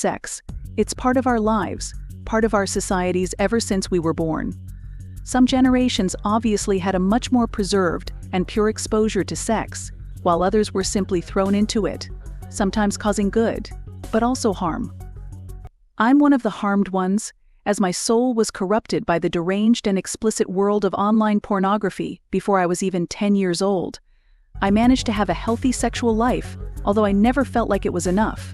sex. It's part of our lives, part of our societies ever since we were born. Some generations obviously had a much more preserved and pure exposure to sex, while others were simply thrown into it, sometimes causing good, but also harm. I'm one of the harmed ones, as my soul was corrupted by the deranged and explicit world of online pornography before I was even 10 years old. I managed to have a healthy sexual life, although I never felt like it was enough.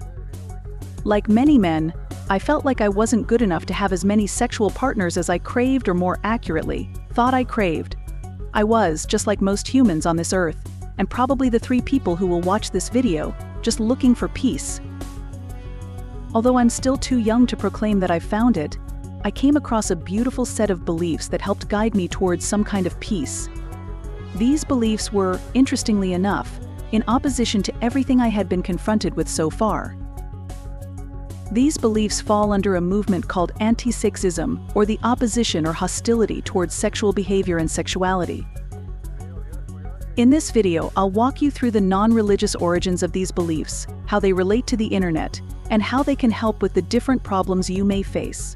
Like many men, I felt like I wasn't good enough to have as many sexual partners as I craved, or more accurately, thought I craved. I was, just like most humans on this earth, and probably the 3 people who will watch this video, just looking for peace. Although I'm still too young to proclaim that I've found it, I came across a beautiful set of beliefs that helped guide me towards some kind of peace. These beliefs were, interestingly enough, in opposition to everything I had been confronted with so far. These beliefs fall under a movement called antisexism, or the opposition or hostility towards sexual behavior and sexuality. In this video, I'll walk you through the non-religious origins of these beliefs, how they relate to the internet, and how they can help with the different problems you may face.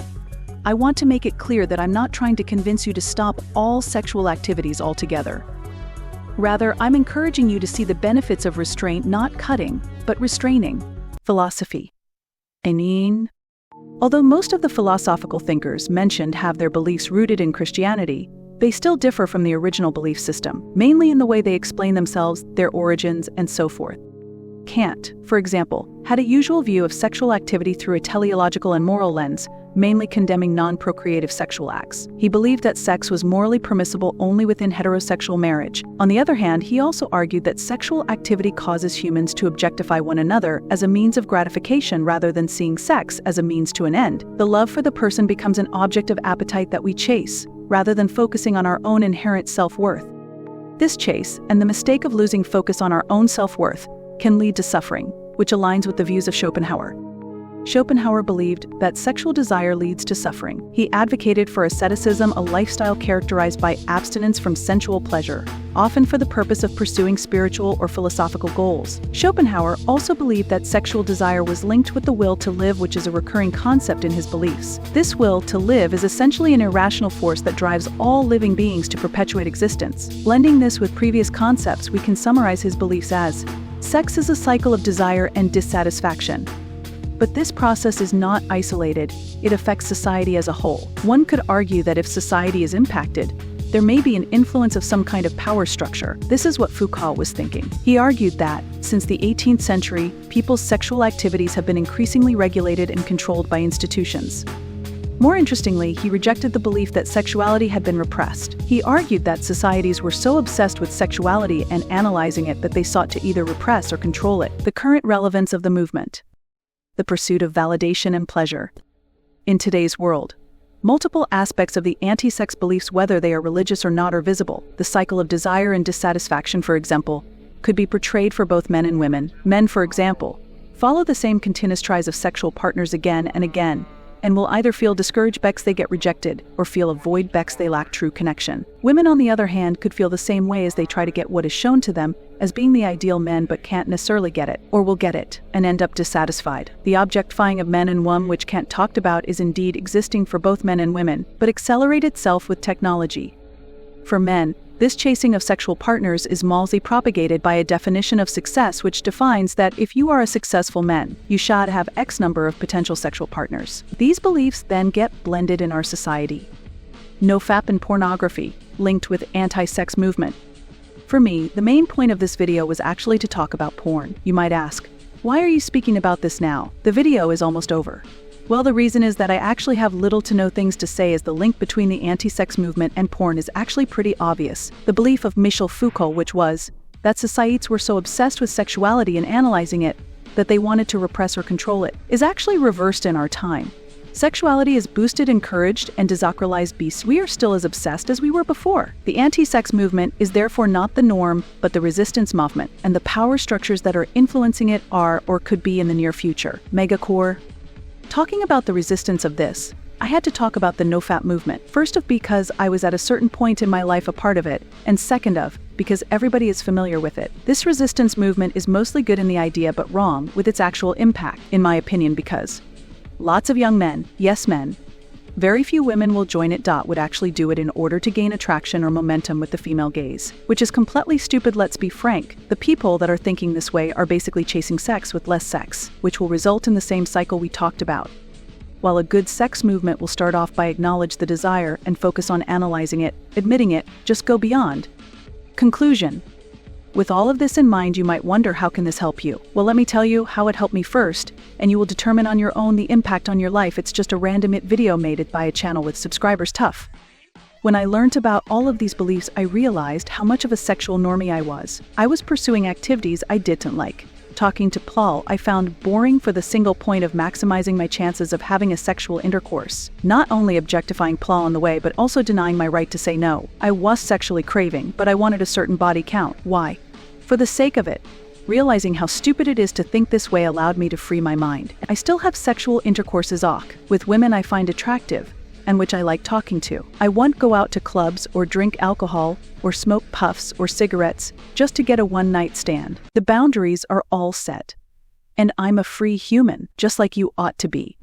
I want to make it clear that I'm not trying to convince you to stop all sexual activities altogether. Rather, I'm encouraging you to see the benefits of restraint, not cutting, but restraining. Philosophy. Although most of the philosophical thinkers mentioned have their beliefs rooted in Christianity, they still differ from the original belief system, mainly in the way they explain themselves, their origins, and so forth. Kant, for example, had a usual view of sexual activity through a teleological and moral lens, mainly condemning non-procreative sexual acts. He believed that sex was morally permissible only within heterosexual marriage. On the other hand, he also argued that sexual activity causes humans to objectify one another as a means of gratification rather than seeing sex as a means to an end. The love for the person becomes an object of appetite that we chase, rather than focusing on our own inherent self-worth. This chase, and the mistake of losing focus on our own self-worth, can lead to suffering, which aligns with the views of Schopenhauer. Schopenhauer believed that sexual desire leads to suffering. He advocated for asceticism, a lifestyle characterized by abstinence from sensual pleasure, often for the purpose of pursuing spiritual or philosophical goals. Schopenhauer also believed that sexual desire was linked with the will to live, which is a recurring concept in his beliefs. This will to live is essentially an irrational force that drives all living beings to perpetuate existence. Blending this with previous concepts, we can summarize his beliefs as: sex is a cycle of desire and dissatisfaction. But this process is not isolated, it affects society as a whole. One could argue that if society is impacted, there may be an influence of some kind of power structure. This is what Foucault was thinking. He argued that, since the 18th century, people's sexual activities have been increasingly regulated and controlled by institutions. More interestingly, he rejected the belief that sexuality had been repressed. He argued that societies were so obsessed with sexuality and analyzing it that they sought to either repress or control it. The current relevance of the movement. The pursuit of validation and pleasure. In today's world, multiple aspects of the anti-sex beliefs, whether they are religious or not, are visible. The cycle of desire and dissatisfaction, for example, could be portrayed for both men and women. Men, for example, follow the same continuous tries of sexual partners again and again, and will either feel discouraged because they get rejected, or feel a void because they lack true connection. Women, on the other hand, could feel the same way as they try to get what is shown to them as being the ideal men, but can't necessarily get it, or will get it, and end up dissatisfied. The objectifying of men and women, which Kant talked about, is indeed existing for both men and women, but accelerate itself with technology. For men, this chasing of sexual partners is malsy propagated by a definition of success which defines that if you are a successful man, you should have X number of potential sexual partners. These beliefs then get blended in our society. NoFap and pornography, linked with anti-sex movement. For me, the main point of this video was actually to talk about porn. You might ask, why are you speaking about this now? The video is almost over. Well, the reason is that I actually have little to no things to say, as the link between the anti-sex movement and porn is actually pretty obvious. The belief of Michel Foucault, which was that societies were so obsessed with sexuality and analyzing it that they wanted to repress or control it, is actually reversed in our time. Sexuality is boosted, encouraged, and desacralized beasts. We are still as obsessed as we were before. The anti-sex movement is therefore not the norm, but the resistance movement, and the power structures that are influencing it are, or could be in the near future, megacore. Talking about the resistance of this, I had to talk about the NoFap movement. First of, because I was at a certain point in my life a part of it, and second of, because everybody is familiar with it. This resistance movement is mostly good in the idea but wrong with its actual impact, in my opinion, because Lots of young men, yes men. Very few women will join it. Would actually do it in order to gain attraction or momentum with the female gaze, which is completely stupid. Let's be frank. The people that are thinking this way are basically chasing sex with less sex, which will result in the same cycle we talked about. While a good sex movement will start off by acknowledge the desire and focus on analyzing it, admitting it, just go beyond. Conclusion. With all of this in mind, you might wonder, how can this help you? Well, let me tell you how it helped me first, and you will determine on your own the impact on your life. It's just a random video made by a channel with subscribers. Tough. When I learned about all of these beliefs, I realized how much of a sexual normie I was. I was pursuing activities I didn't like. Talking to Paul, I found boring for the single point of maximizing my chances of having a sexual intercourse. Not only objectifying Paul on the way, but also denying my right to say no. I was sexually craving, but I wanted a certain body count. Why? For the sake of it. Realizing how stupid it is to think this way allowed me to free my mind. I still have sexual intercourses with women I find attractive and which I like talking to. I won't go out to clubs or drink alcohol or smoke puffs or cigarettes just to get a one-night stand. The boundaries are all set. And I'm a free human, just like you ought to be.